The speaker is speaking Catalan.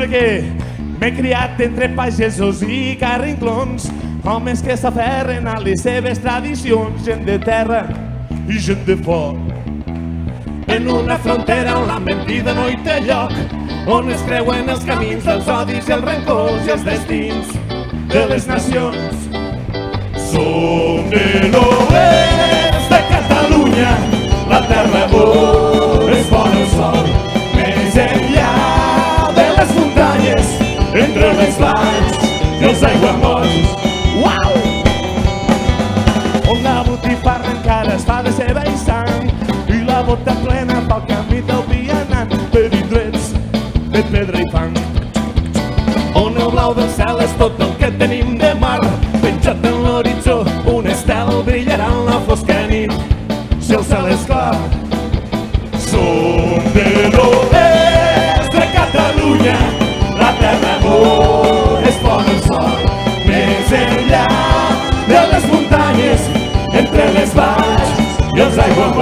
perquè m'he criat entre pagesos i carrinclons, homes que s'aferren a les seves tradicions, gent de terra i gent de foc. En una frontera on la mentida no hi té lloc, on es creuen els camins dels odis i els rencors i els destins de les nacions. Som de l'oest de Catalunya, la terra on es pon el sol, més enllà de les muntanyes, entre les valls i els aiguamolls. Uau! On la botifarra encara es fa de ceba i sang, i la bota plena pel camí del vianant, per indrets de pedra i fang. On el blau del cel és tot el que tenim de mar, penjat en l'horitzó un estel brillarà en la fosca nit, si el cel és clar. Som de l'oest de Catalunya, la terra on es pon el sol, més enllà de les muntanyes, entre les valls i els aiguamolls.